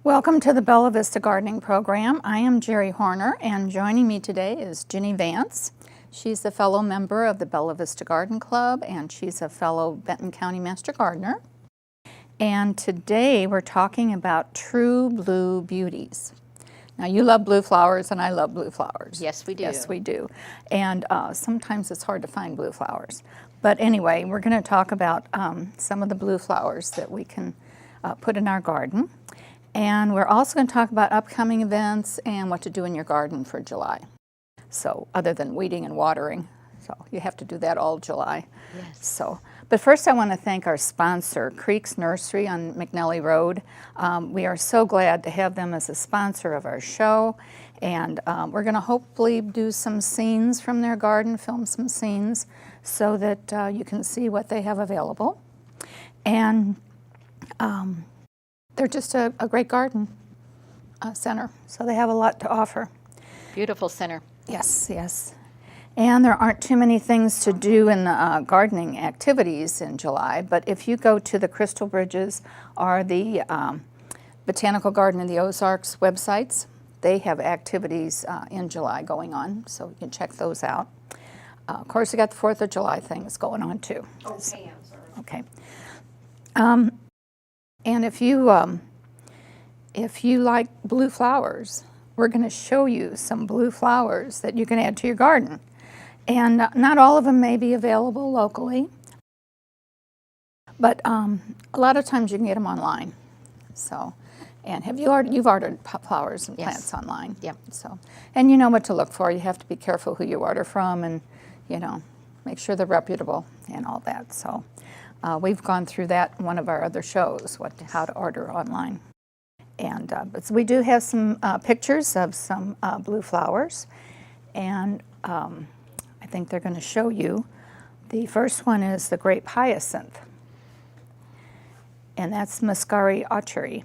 Welcome to the Bella Vista Gardening Program. I am Jerry Horner, and joining me today is Ginny Vance. She's a fellow member of the Bella Vista Garden Club, and she's a fellow Benton County Master Gardener. And today we're talking about true blue beauties. Now, you love blue flowers, and I love blue flowers. Yes, we do. Yes, we do. And sometimes it's hard to find blue flowers. But anyway, we're going to talk about some of the blue flowers that we can put in our garden. And we're also going to talk about upcoming events and what to do in your garden for July. So, other than weeding and watering. So, you have to do that all July. Yes. So, but first I want to thank our sponsor, Creek's Nursery on McNelly Road. We are so glad to have them as a sponsor of our show. And we're going to hopefully do some scenes from their garden, film some scenes, so that you can see what they have available. And they're just a great garden center, so they have a lot to offer. Beautiful center. Yes, yes. And there aren't too many things to do in gardening activities in July, but if you go to the Crystal Bridges or the Botanical Garden in the Ozarks websites, they have activities in July going on, so you can check those out. Of course, you got the 4th of July things going on too. Okay, I'm sorry. Okay. And if you like blue flowers, we're going to show you some blue flowers that you can add to your garden. And not all of them may be available locally, but a lot of times you can get them online. So, and you've ordered flowers and plants online? Yep. So, and you know what to look for. You have to be careful who you order from, and make sure they're reputable and all that. So. We've gone through that in one of our other shows, how to order online. And but we do have some pictures of some blue flowers, and I think they're going to show you. The first one is the Grape Hyacinth, and that's Muscari Archery.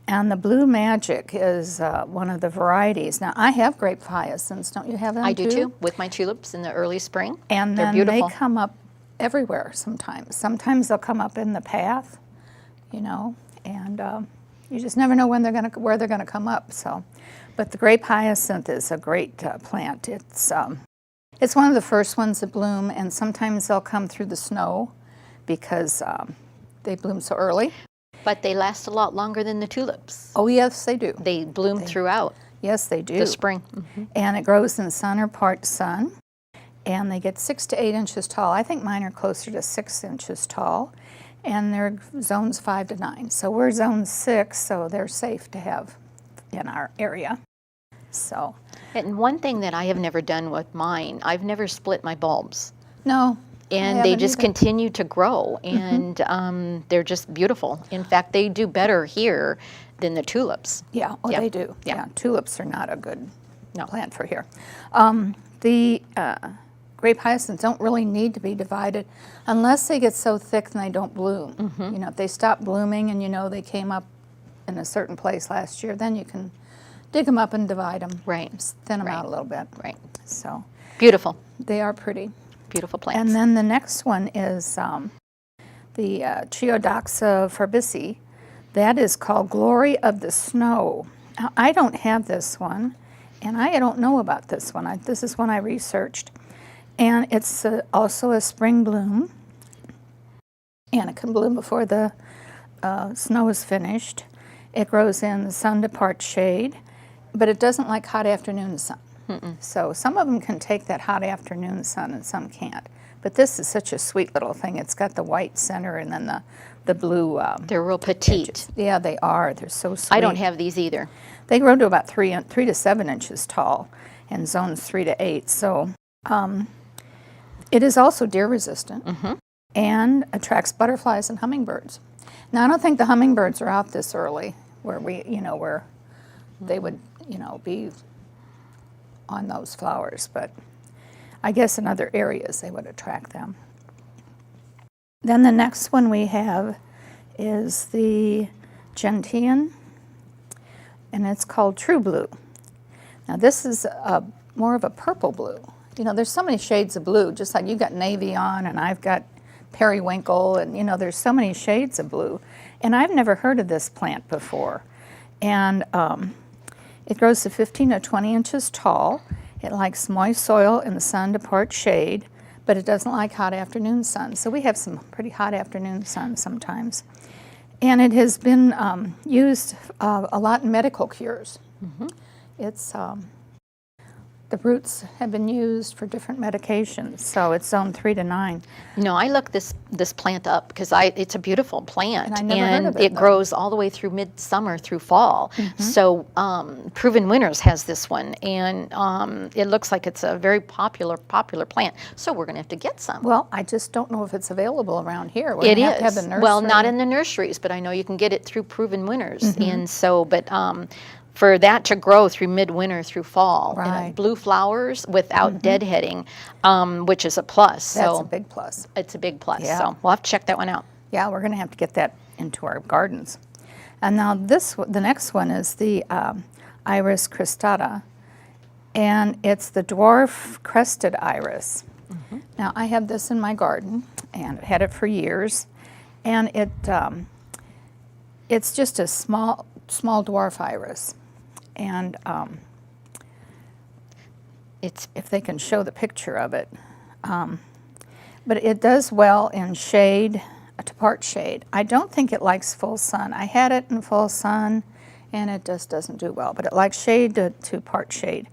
And the Blue Magic is one of the varieties. Now, I have Grape Hyacinths. Don't you have them I do too, with my tulips in the early spring. And they're then beautiful. They come up everywhere sometimes. Sometimes they'll come up in the path, and you just never know where they're gonna come up. So, but the Grape Hyacinth is a great plant. It's one of the first ones to bloom, and sometimes they'll come through the snow because they bloom so early. But they last a lot longer than the tulips. Oh yes, they do. They bloom throughout. Yes, they do. The spring. Mm-hmm. And it grows in sun or part sun. And they get 6 to 8 inches tall. I think mine are closer to 6 inches tall, and they're zones 5 to 9. So we're zone 6, so they're safe to have in our area. So. And one thing that I have never done with mine, I've never split my bulbs. No. And they just continue to grow, and they're just beautiful. In fact, they do better here than the tulips. Yeah, they do. Yeah, tulips are not a good plant for here. The Grape Hyacinths don't really need to be divided unless they get so thick and they don't bloom. Mm-hmm. If they stop blooming and they came up in a certain place last year, then you can dig them up and divide them. Right. Thin them out a little bit. Right. So beautiful. They are pretty. Beautiful plants. And then the next one is the Geodoxa fabrici. That is called Glory of the Snow. Now, I don't have this one, and I don't know about this one. This is one I researched. And it's also a spring bloom, and it can bloom before the snow is finished. It grows in the sun to part shade, but it doesn't like hot afternoon sun. So some of them can take that hot afternoon sun and some can't. But this is such a sweet little thing. It's got the white center and then the blue. They're real petite. Edges. Yeah, they are. They're so sweet. I don't have these either. They grow to about 3 to 7 inches tall in zones 3 to 8. So it is also deer resistant and attracts butterflies and hummingbirds. Now, I don't think the hummingbirds are out this early where where they would, be on those flowers, but I guess in other areas they would attract them. Then the next one we have is the Gentian, and it's called True Blue. Now this is more of a purple blue. There's so many shades of blue, just like you got navy on and I've got periwinkle, and there's so many shades of blue. And I've never heard of this plant before. And it grows to 15 to 20 inches tall. It likes moist soil and the sun to part shade, but it doesn't like hot afternoon sun. So we have some pretty hot afternoon sun sometimes. And it has been used a lot in medical cures. It's the roots have been used for different medications, so it's zone 3 to 9. No, I looked this plant up because it's a beautiful plant, And I never heard of it, though. grows all the way through midsummer through fall. So Proven Winners has this one, and it looks like it's a very popular plant. So we're going to have to get some. Well, I just don't know if it's available around here. We're It gonna is. have to have the nursery. Well, not in the nurseries, but I know you can get it through Proven Winners, and so for that to grow through midwinter through fall, and Right. blue flowers without deadheading, which is a plus. That's So a big plus. it's a big plus. Yeah. So we'll have to check that one out. Yeah, we're going to have to get that into our gardens. And now the next one is the Iris cristata, and it's the dwarf crested iris. Now I have this in my garden, and I've had it for years, and it's just a small dwarf iris. And It's if they can show the picture of it. But it does well in shade, to part shade. I don't think it likes full sun. I had it in full sun, and it just doesn't do well. But it likes shade to part shade,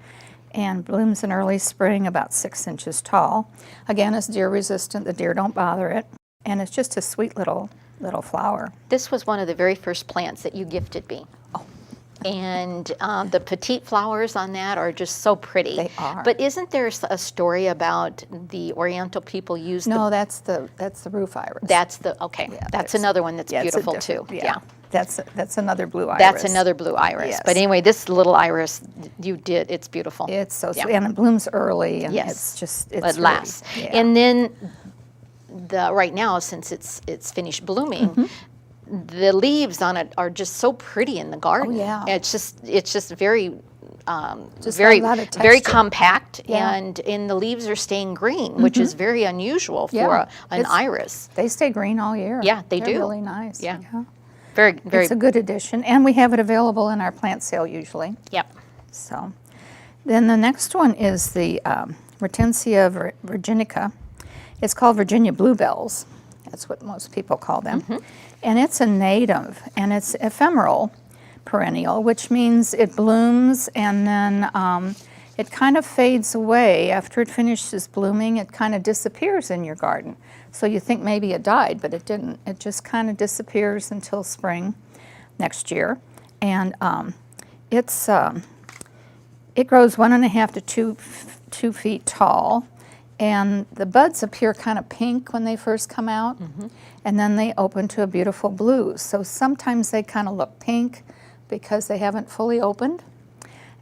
and blooms in early spring, about 6 inches tall. Again, it's deer resistant. The deer don't bother it, and it's just a sweet little flower. This was one of the very first plants that you gifted me. And the petite flowers on that are just so pretty. They are. But isn't there a story about the Oriental people used No, that's the roof iris. that's there's- another one that's Yeah, it's a beautiful too. different- Yeah, that's another blue iris. That's another blue iris. Yes. But anyway, this little iris it's beautiful. It's so Yeah. sweet, and it blooms early, and Yes. it's It really- lasts. yeah. And then right now, since it's finished blooming, the leaves on it are just so pretty in the garden. Oh, yeah. It's just very Just very a lot of very texture. compact, Yeah. and the leaves are staying green, which is very unusual for Yeah. an It's- iris. They stay green all year. Yeah, they They're do. really nice. Yeah. Very very It's a good addition, and we have it available in our plant sale usually. yep. So, then the next one is the Hortensia virginica. It's called Virginia Bluebells. That's what most people call them. And it's a native, and it's ephemeral perennial, which means it blooms and then it kind of fades away. After it finishes blooming, it kind of disappears in your garden. So you think maybe it died, but it didn't. It just kind of disappears until spring next year. And it grows 1.5 to 2 feet tall. And the buds appear kind of pink when they first come out, and then they open to a beautiful blue. So sometimes they kind of look pink because they haven't fully opened.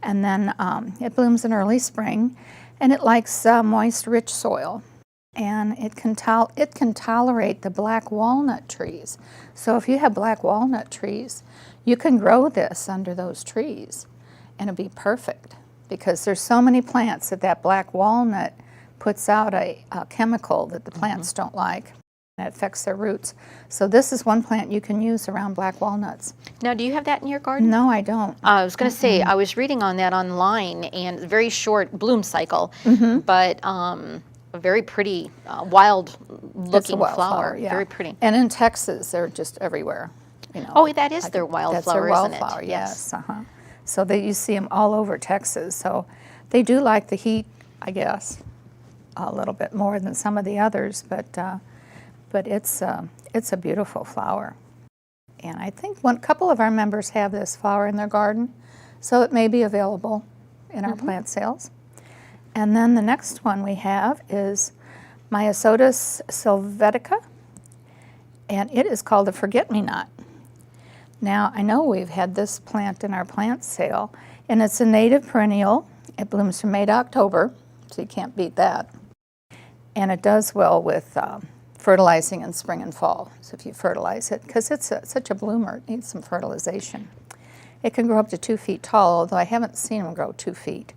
And then it blooms in early spring, and it likes moist, rich soil. And it can tolerate the black walnut trees. So if you have black walnut trees, you can grow this under those trees, and it'll be perfect because there's so many plants that black walnut puts out a chemical that the plants don't like, and it affects their roots. So this is one plant you can use around black walnuts. Now, do you have that in your garden? No, I don't. I was going to say, I was reading on that online, and very short bloom cycle, but a very pretty, It's a wild-looking wildflower, flower. yeah. Very pretty. And in Texas, they're just everywhere. You know, Oh, that is their wildflower, that's their isn't it? wildflower, yes. So you see them all over Texas. So they do like the heat, I guess, a little bit more than some of the others, but it's a beautiful flower. And I think a couple of our members have this flower in their garden, so it may be available in our plant sales. And then the next one we have is Myosotis Sylvetica, and it is called the forget-me-not. Now, I know we've had this plant in our plant sale, and it's a native perennial. It blooms from May to October, so you can't beat that. And it does well with fertilizing in spring and fall. So if you fertilize it, because it's such a bloomer, it needs some fertilization. It can grow up to 2 feet tall, although I haven't seen them grow 2 feet.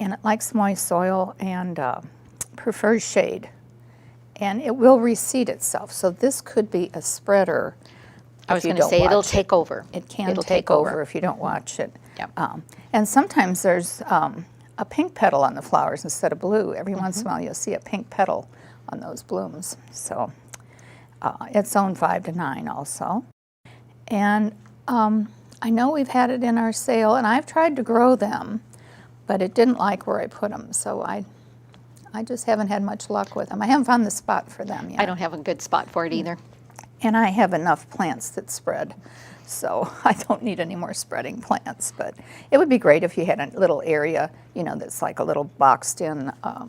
And it likes moist soil and prefers shade. And it will reseed itself. So this could be a spreader I was going to say it'll take over. It can It'll take over if you don't watch it. Yep. And sometimes there's a pink petal on the flowers instead of blue. Every once in a while you'll see a pink petal on those blooms. So it's zone 5 to 9 also. And I know we've had it in our sale, and I've tried to grow them, but it didn't like where I put them. So I just haven't had much luck with them. I haven't found the spot for them yet. I don't have a good spot for it either. And I have enough plants that spread, so I don't need any more spreading plants. But it would be great if you had a little area, you know, that's like a little boxed-in a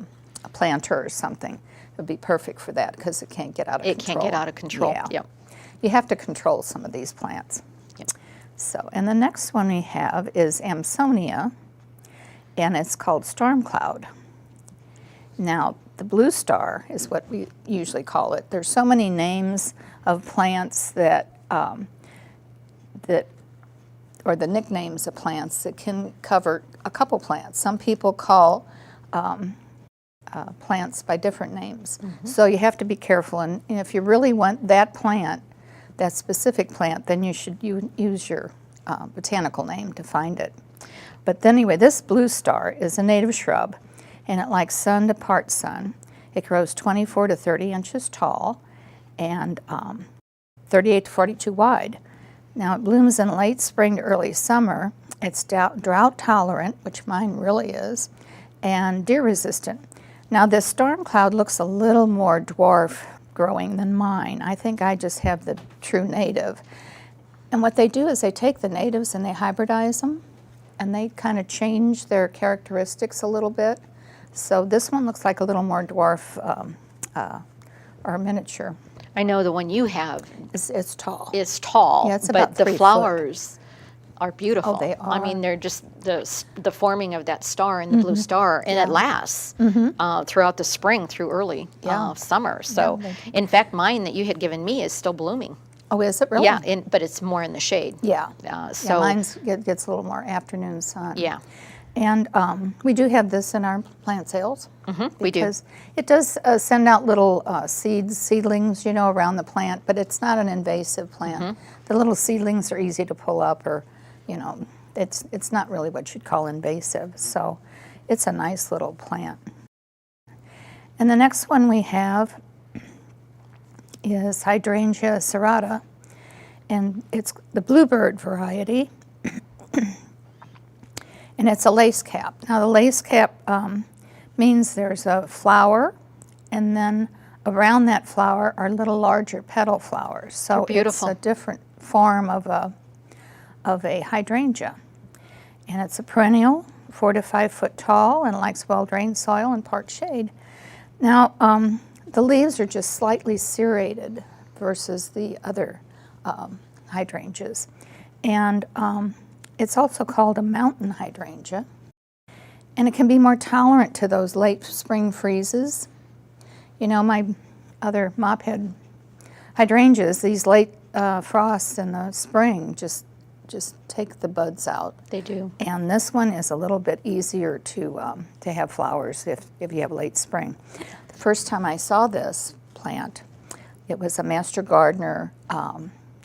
planter or something. It would be perfect for that because it can't get out of control. It can't get out of control. Yeah. Yep. You have to control some of these plants. Yep. So, and the next one we have is Amsonia, and it's called Stormcloud. Now, the blue star is what we usually call it. There's so many names of plants that, or the nicknames of plants that can cover a couple plants. Some people call plants by different names. So you have to be careful. And if you really want that plant, that specific plant, then you should use your botanical name to find it. But anyway, this blue star is a native shrub, and it likes sun to part sun. It grows 24 to 30 inches tall and 38 to 42 wide. Now it blooms in late spring to early summer. It's drought tolerant, which mine really is, and deer resistant. Now this Stormcloud looks a little more dwarf growing than mine. I think I just have the true native. And what they do is they take the natives and they hybridize them, and they kind of change their characteristics a little bit. So this one looks like a little more dwarf or miniature. I know the one you have It's tall. is tall, Yeah, it's but about the 3 foot. flowers are beautiful. Oh, they I are. mean, they're just the forming of that star and the blue star, and it lasts throughout the spring through early summer. So, in fact, mine that you had given me is still blooming. Oh, is it really? Yeah, but it's more in the shade. Yeah. So mine gets a little more afternoon sun. yeah, And we do have this in our plant sales. we do. Because it does send out little seedlings, you know, around the plant, but it's not an invasive plant. The little seedlings are easy to pull up, or, you know, it's not really what you'd call invasive. So it's a nice little plant. And the next one we have is Hydrangea serrata, and it's the Bluebird variety. And it's a lace cap. Now the lace cap means there's a flower, and then around that flower are little larger petal flowers. So They're beautiful. It's a different form of a hydrangea. And it's a perennial, 4 to 5 foot tall, and likes well-drained soil and part shade. Now, the leaves are just slightly serrated versus the other hydrangeas. And it's also called a mountain hydrangea. And it can be more tolerant to those late spring freezes. You know, my other mophead hydrangeas, these late frosts in the spring just take the buds out. They do. And this one is a little bit easier to have flowers if you have late spring. The first time I saw this plant, it was a Master Gardener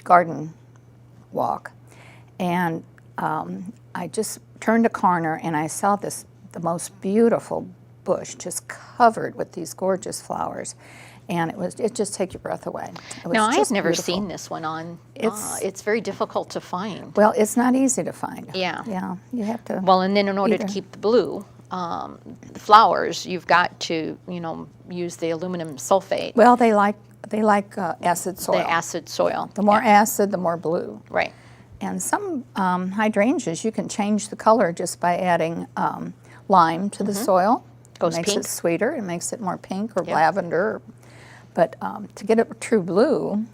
garden walk. And I just turned a corner and I saw the most beautiful bush just covered with these gorgeous flowers. And it just takes your breath away. It was Now, I've just never beautiful. seen this one on. It's very difficult to find. Well, it's not easy to find. Yeah. Yeah, you have to. Well, and then in order to Either. keep the blue, the flowers, you've got to, use the aluminum sulfate, Well, they like acid soil. the acid soil. The more acid, the more blue. Right. And some hydrangeas, you can change the color just by adding lime to the soil. Goes it makes pink. it sweeter. It makes it more pink or Yep. lavender. But to get a true blue,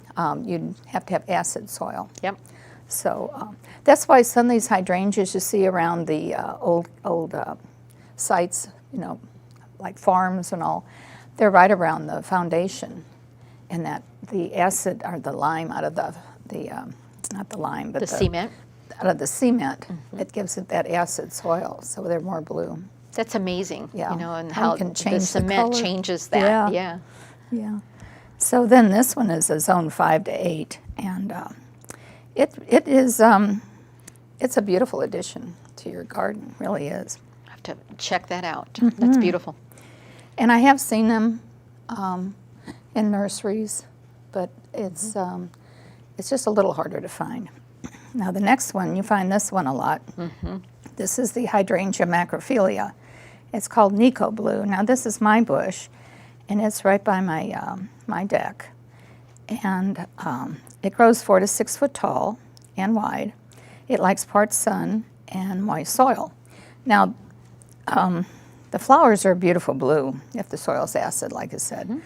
you'd have to have acid soil. Yep. So that's why some of these hydrangeas you see around the old sites, like farms and all, they're right around the foundation, and that the acid or the lime out of the not the lime, but The cement. out of the cement, it gives it that acid soil, so they're more blue. That's amazing. Yeah. And How how it can the change the cement color. changes that. Yeah. Yeah. So then this one is a zone 5 to 8, and It is, it's a beautiful addition to your garden, really is. I have to check that out. That's beautiful. And I have seen them in nurseries, but it's just a little harder to find. Now the next one, you find this one a lot. This is the Hydrangea macrophylla. It's called Nico Blue. Now this is my bush, and it's right by my my deck. And it grows 4 to 6 foot tall and wide. It likes part sun and moist soil. Now, the flowers are a beautiful blue if the soil's acid, like I said.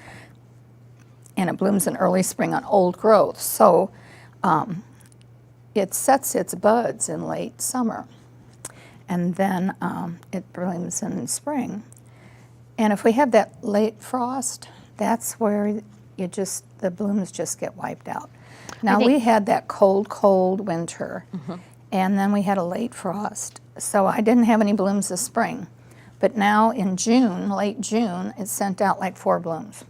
And it blooms in early spring on old growth. So it sets its buds in late summer. And then it blooms in spring. And if we have that late frost, that's where the blooms just get wiped out. Now we had that cold winter, and then we had a late frost. So I didn't have any blooms this spring. But now in June, late June, it sent out like 4 blooms.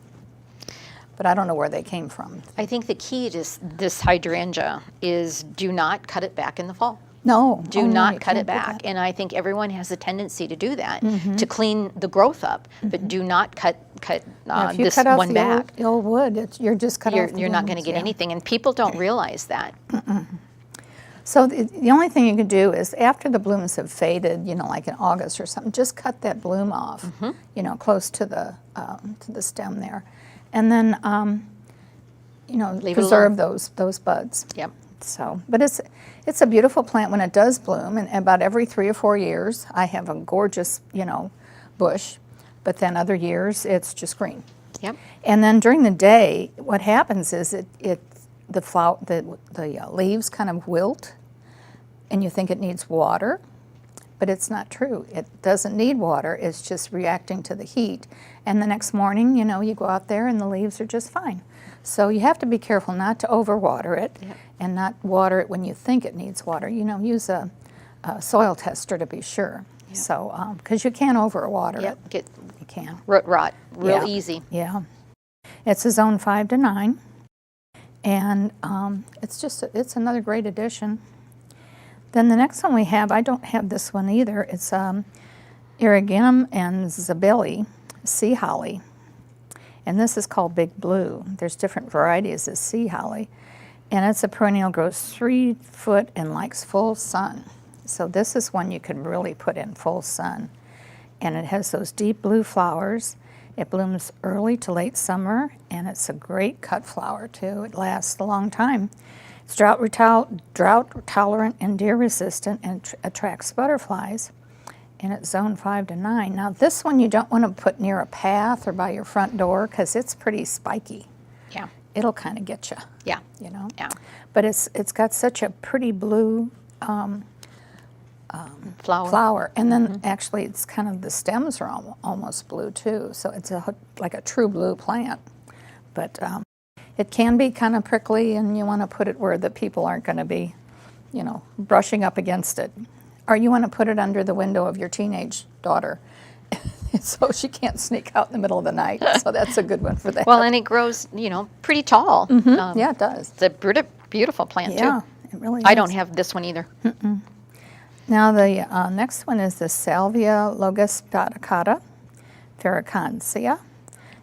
But I don't know where they came from. I think the key to this hydrangea is do not cut it back in the fall. No. Do not cut it back. And I think everyone has a tendency to do that, to clean the growth up, but do not cut If you this cut off one back. the old wood, you're just cut off the You're not going to blooms, get anything, and people don't realize that. So the only thing you can do is after the blooms have faded, like in August or something, just cut that bloom off, close to the stem there, and then preserve those buds. Yep. So, but it's a beautiful plant when it does bloom, and about every 3 or 4 years I have a gorgeous bush, but then other years it's just green. Yep. And then during the day, what happens is the leaves kind of wilt, and you think it needs water, but it's not true. It doesn't need water. It's just reacting to the heat. And the next morning, you go out there and the leaves are just fine. So you have to be careful not to overwater it, and not water it when you think it needs water. Use a soil tester to be sure. Yep. So, because you can overwater it. You can. Root rot, real easy. Yeah. It's a zone 5 to 9. And it's another great addition. Then the next one we have, I don't have this one either. It's Irrigam and Zebelli, sea holly. And this is called Big Blue. There's different varieties of sea holly. And it's a perennial, grows 3 foot and likes full sun. So this is one you can really put in full sun. And it has those deep blue flowers. It blooms early to late summer, and it's a great cut flower too. It lasts a long time. It's drought tolerant and deer resistant, and attracts butterflies. And it's zone 5 to 9. Now this one you don't want to put near a path or by your front door because it's pretty spiky. Yeah. It'll kind of get you. Yeah. Yeah. But it's got such a pretty blue flower. And then actually it's kind of, the stems are almost blue too. So it's like a true blue plant. But it can be kind of prickly, and you want to put it where the people aren't going to be, brushing up against it. Or you want to put it under the window of your teenage daughter so she can't sneak out in the middle of the night. So that's a good one for that. Well, and it grows, Mm-hmm. pretty tall. Yeah, it does. It's a beautiful plant, too. Yeah, it really is. I don't have this one either. Now the next one is the Salvia logospatacata farracantia.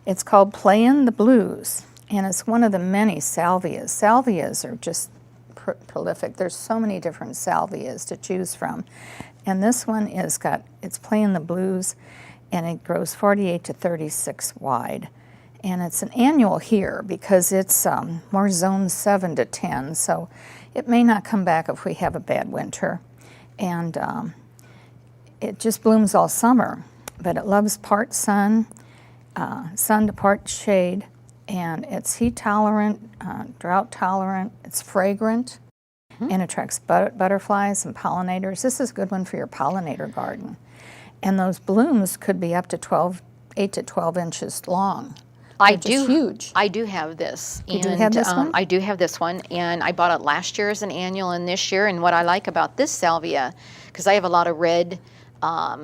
It's called Playin' the Blues, and it's one of the many salvias. Salvias are just prolific. There's so many different salvias to choose from. And this one it's Playin' the Blues, and it grows 48 to 36 wide. And it's an annual here because it's more zone 7 to 10, so it may not come back if we have a bad winter. And it just blooms all summer, but it loves part sun, sun to part shade, and it's heat tolerant, drought tolerant, it's fragrant, and attracts butterflies and pollinators. This is a good one for your pollinator garden. And those blooms could be up to 8 to 12 inches long. Huge. I do have this. You do have this one? I do have this one, and I bought it last year as an annual and this year. And what I like about this salvia, because I have a lot of red,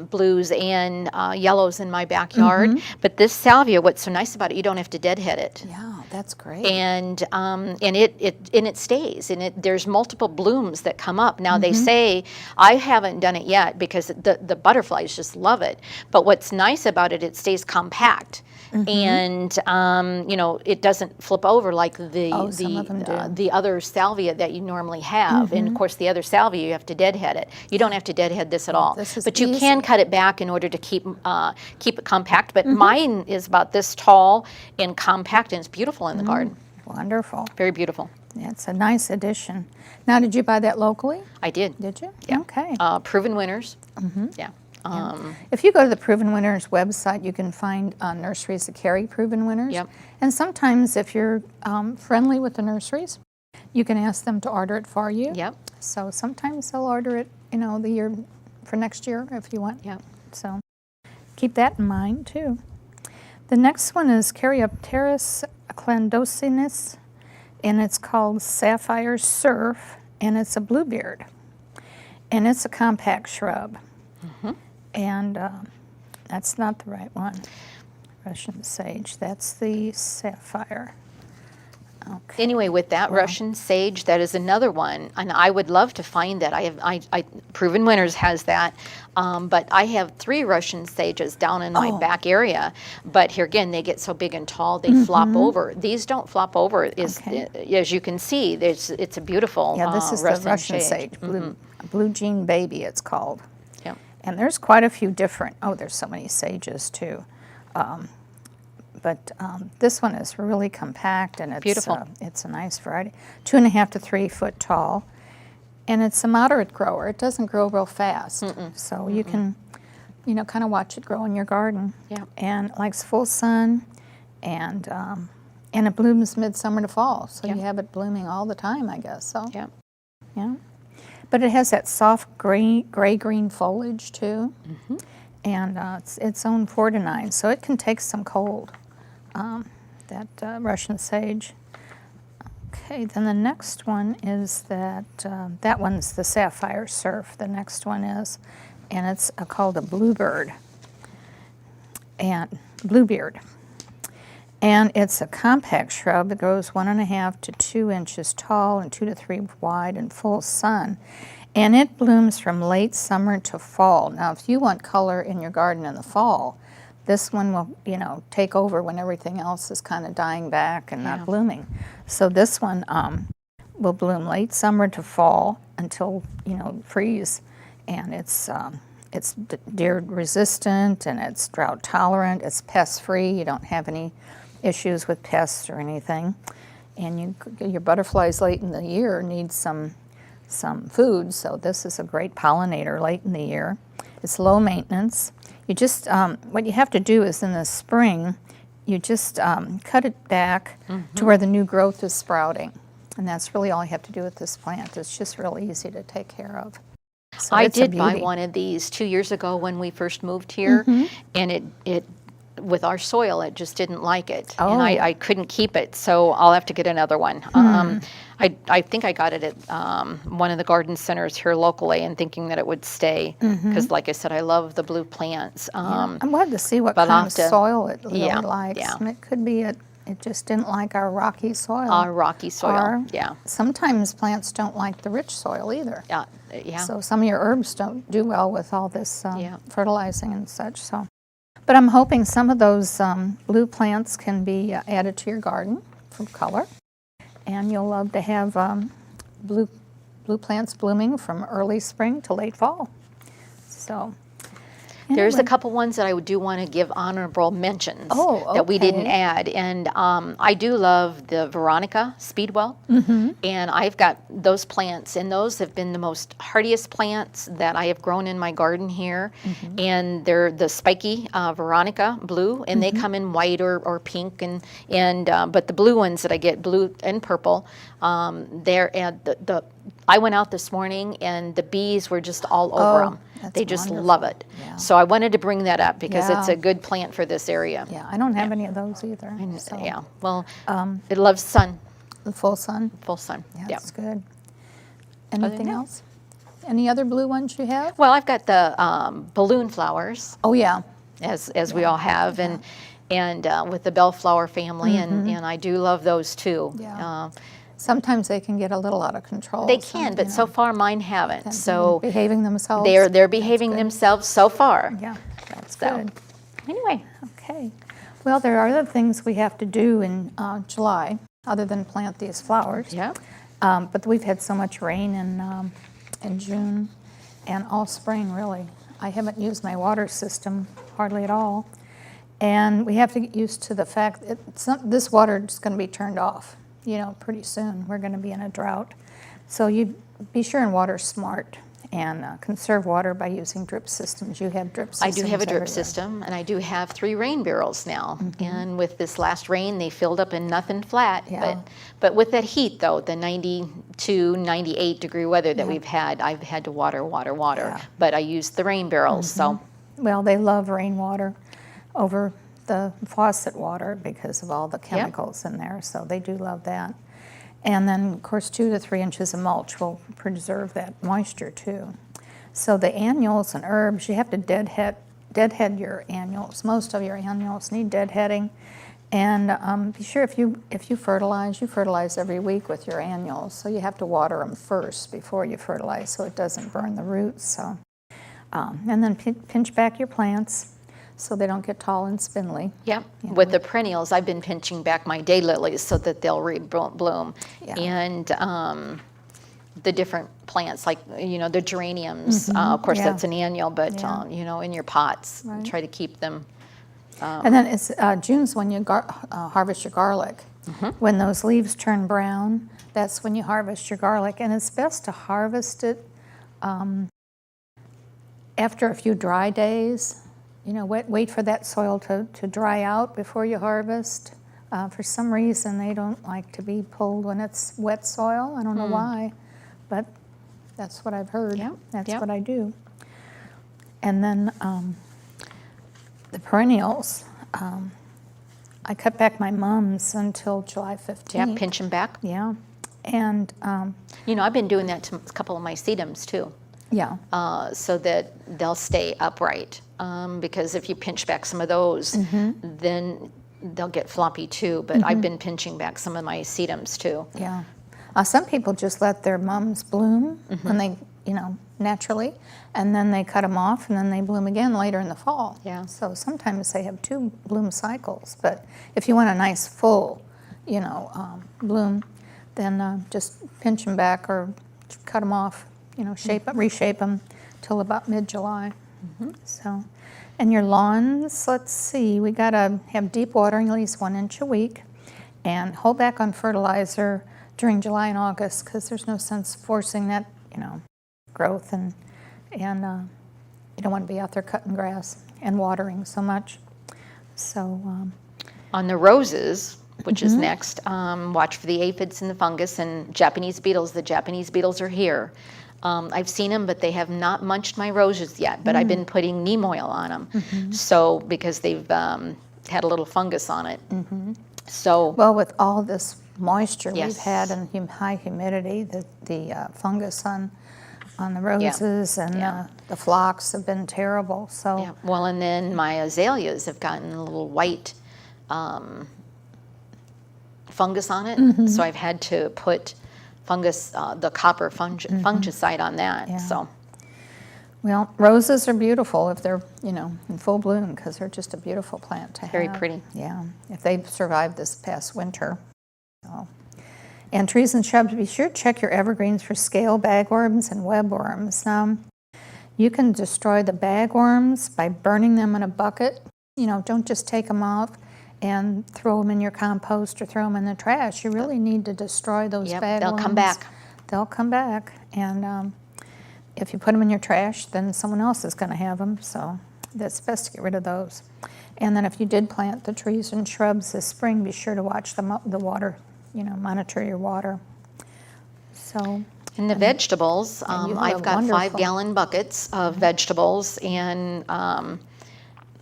blues, and yellows in my backyard, but this salvia, what's so nice about it, you don't have to deadhead it. Yeah. that's great. And it stays, and there's multiple blooms that come up. Now they say, I haven't done it yet because the butterflies just love it. But what's nice about it, it stays compact. And you know, it doesn't flip over like the other salvia that you normally have. And of course, the other salvia you have to deadhead it. You don't have to deadhead this at all. But you can cut it back in order to keep it compact. But mine is about this tall and compact, and it's beautiful in the garden. Wonderful. Very beautiful. Yeah, it's a nice addition. Now, did you buy that locally? I did. Did you? Yeah. Okay. Proven winners. Yeah. If you go to the Proven Winners website, you can find nurseries that carry Proven Winners. Yep. And sometimes, if you're friendly with the nurseries, you can ask them to order it for you. Yep. So sometimes they'll order it, you know, the year for next year if you want. Yep. So keep that in mind too. The next one is Caryopteris clandestinus, and it's called Sapphire Surf, and it's a Bluebeard, and it's a compact shrub. And that's not the right one. Russian sage. That's the sapphire. Okay. Anyway, with that Russian sage, that is another one, and I would love to find that. I Proven Winners has that, but I have 3 Russian sages down in my back area. But here again, they get so big and tall, they flop over. These don't flop over. As you can see, it's a beautiful this is the Russian sage. Blue Jean Baby, it's called. Yeah. And there's quite a few different. Oh, there's so many sages too. But this one is really compact, and it's beautiful. It's a nice variety. 2.5 to 3 foot tall, and it's a moderate grower. It doesn't grow real fast, so you can, you know, kind of watch it grow in your garden. Yeah. And it likes full sun, and it blooms midsummer to fall, so you have it blooming all the time, I guess. So Yeah. yeah. But it has that soft gray-green foliage too, and it's zone 4 to 9, so it can take some cold. That Russian sage. Okay, then the next one is that one's the Sapphire Surf. The next one is, and it's called a Bluebird and Bluebeard. And it's a compact shrub that grows 1.5 to 2 inches tall and 2 to 3 wide in full sun. And it blooms from late summer to fall. Now, if you want color in your garden in the fall, this one will, you know, take over when everything else is kind of dying back and not blooming. So this one will bloom late summer to fall until, you know, freeze. And it's deer resistant, and it's drought tolerant. It's pest free. You don't have any issues with pests or anything. And your butterflies late in the year need some food, so this is a great pollinator late in the year. It's low maintenance. You just, what you have to do is in the spring, you just cut it back to where the new growth is sprouting. And that's really all you have to do with this plant. It's just real easy to take care of. So I did buy one of these 2 years ago when we first moved here, and it with our soil, it just didn't like it, and I couldn't keep it, so I'll have to get another one. I think I got it at one of the garden centers here locally, and thinking that it would stay, because like I said, I love the blue plants. I'm glad to see what kind of soil it really likes. Yeah. And it could be it just didn't like our rocky soil. Our rocky soil, Sometimes plants don't like the rich soil either. Yeah. So some of your herbs don't do well with all this fertilizing and such. So, but I'm hoping some of those blue plants can be added to your garden for color, and you'll love to have blue plants blooming from early spring to late fall. So. There's anyway. a couple ones that I do want to give honorable mentions that we okay. didn't add. And I do love the Veronica Speedwell. And I've got those plants, and those have been the most hardiest plants that I have grown in my garden here. And they're the spiky Veronica blue, and they come in white or pink. But the blue ones that I get, blue and purple, I went out this morning, and the bees were just all over them. They just love it. Yeah. So I wanted to bring that up because it's a good plant for this area. Yeah, I don't have any of those either. So. Yeah, well, it loves sun. The full sun? Full sun, Yeah, that's good. Anything else? Any other blue ones you have? Well, I've got the balloon flowers. Oh, yeah. As we all have, and and with the bellflower family, and I do love those too. Yeah. Sometimes they can get a little out of control. They can, but so far mine haven't. So behaving themselves. They're behaving themselves so far. Yeah, that's So, good. anyway, Okay. Well, there are other things we have to do in July other than plant these flowers. yeah. But we've had so much rain in June and all spring, really. I haven't used my water system hardly at all. And we have to get used to the fact that this water is going to be turned off, pretty soon. We're going to be in a drought. So you be sure and water smart and conserve water by using drip systems. You have drip systems. I do have a drip everywhere. system, and I do have 3 rain barrels now. And with this last rain, they filled up and nothing flat. Yeah. But with that heat, though, the 92, 98 degree weather that we've had, I've had to water. Yeah. But I used the rain barrels, so. Well, they love rainwater over the faucet water because of all the chemicals in there, so they do love that. And then, of course, 2 to 3 inches of mulch will preserve that moisture too. So the annuals and herbs, you have to deadhead your annuals. Most of your annuals need deadheading. And be sure if you fertilize, you fertilize every week with your annuals. So you have to water them first before you fertilize so it doesn't burn the roots. So, and then pinch back your plants so they don't get tall and spindly. Yep. With the perennials, I've been pinching back my daylilies so that they'll rebloom. Yeah. And the different plants, like, the geraniums, of course, Yeah. that's an annual, but, Yeah. In your pots, Right. try to keep them. And then it's June's when you harvest your garlic. When those leaves turn brown, that's when you harvest your garlic. And it's best to harvest it after a few dry days. Wait for that soil to dry out before you harvest. For some reason, they don't like to be pulled when it's wet soil. I don't know why, but that's what I've heard. Yeah, That's yeah. what I do. And then the perennials, I cut back my mums until July 15th. Yeah, pinch them back. Yeah. And, I've been doing that to a couple of my sedums, too. yeah. So that they'll stay upright. Because if you pinch back some of those, then they'll get floppy too. But I've been pinching back some of my sedums too. Yeah. Some people just let their mums bloom when they, naturally, and then they cut them off and then they bloom again later in the fall. Yeah. So sometimes they have 2 bloom cycles. But if you want a nice full, bloom, then just pinch them back or cut them off, reshape them till about mid-July. So, and your lawns, let's see, we gotta have deep watering at least 1 inch a week and hold back on fertilizer during July and August because there's no sense forcing that, growth and you don't want to be out there cutting grass and watering so much. So, On the roses, which is next, watch for the aphids and the fungus and Japanese beetles. The Japanese beetles are here. I've seen them, but they have not munched my roses yet. But I've been putting neem oil on them, so because they've had a little fungus on it. So well, with all this moisture Yes. we've had and high humidity, the fungus on the roses and the phlox have been terrible. So yeah. Well, and then my azaleas have gotten a little white fungus on it, so I've had to put the copper fungicide on that. Yeah. So. well, roses are beautiful if they're, in full bloom because they're just a beautiful plant to have. Very pretty. Yeah, if they've survived this past winter. So. And trees and shrubs, be sure to check your evergreens for scale bagworms and webworms. You can destroy the bagworms by burning them in a bucket. Don't just take them off and throw them in your compost or throw them in the trash. You really need to destroy those bagworms. They'll come back. They'll come back. And if you put them in your trash, then someone else is going to have them. So that's best to get rid of those. And then if you did plant the trees and shrubs this spring, be sure to watch the water, monitor your water. So. And the vegetables, you have I've a got wonderful- 5-gallon buckets of vegetables, and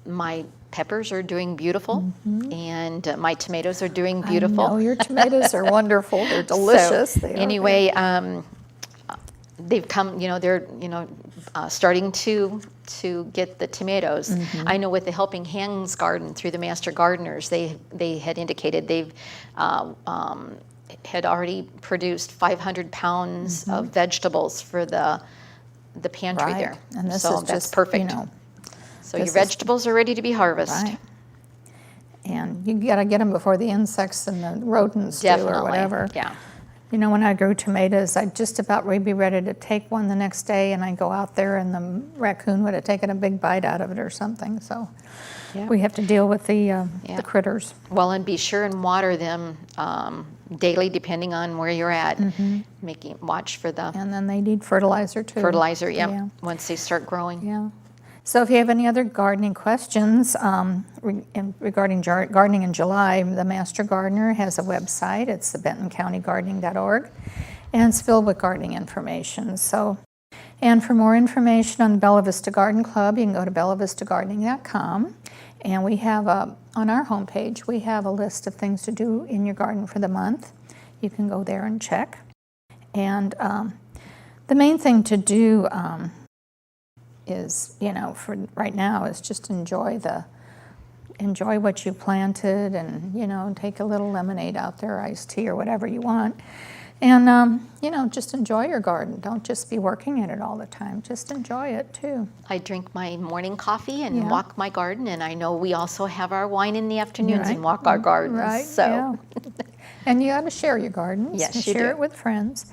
my peppers are doing beautiful, and my tomatoes are doing beautiful. I know your tomatoes are wonderful. They're delicious. So, They are anyway, they've come, they're, starting to get the tomatoes. I know with the Helping Hands Garden through the Master Gardeners, they had indicated they've had already produced 500 pounds of vegetables for the pantry Right. there. And this so is that's just, perfect. So your vegetables are ready to be harvested. Right. And you got to get them before the insects and the rodents Definitely. do or whatever. Yeah. When I grew tomatoes, I'd just about be ready to take one the next day, and I'd go out there, and the raccoon would have taken a big bite out of it or something. So we have to deal with the critters. Well, and be sure and water them daily, depending on where you're at. Watch for the And then they need fertilizer too. fertilizer. Yeah. Once they start growing. Yeah. So if you have any other gardening questions regarding gardening in July, the Master Gardener has a website. It's the bentoncountygardening.org, and it's filled with gardening information. And for more information on the Bella Vista Garden Club, you can go to bellavistagardening.com. And we have, on our homepage, we have a list of things to do in your garden for the month. You can go there and check. And the main thing to do is, for right now, is just enjoy what you planted, and take a little lemonade out there, iced tea or whatever you want, and just enjoy your garden. Don't just be working at it all the time. Just enjoy it too. I drink my morning coffee and walk my garden, and I know we also have our wine in the afternoons and walk our gardens. Right. So. Yeah. And you got to share your gardens. Yes, and you share do. it with friends.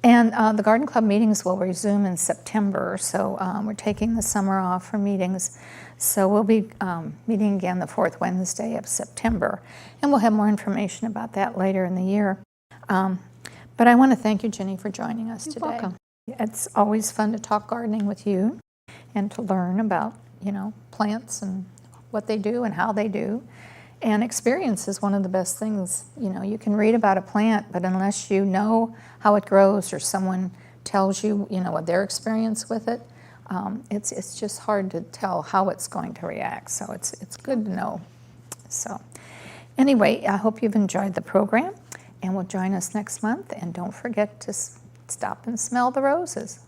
And the garden club meetings will resume in September, so we're taking the summer off for meetings. So we'll be meeting again the fourth Wednesday of September, and we'll have more information about that later in the year. But I want to thank you, Ginny, for joining us today. You're welcome. It's always fun to talk gardening with you and to learn about, plants and what they do and how they do. And experience is one of the best things. You can read about a plant, but unless you know how it grows or someone tells you, what their experience with it, it's just hard to tell how it's going to react. So it's good to know. So anyway, I hope you've enjoyed the program, and will join us next month. And don't forget to stop and smell the roses.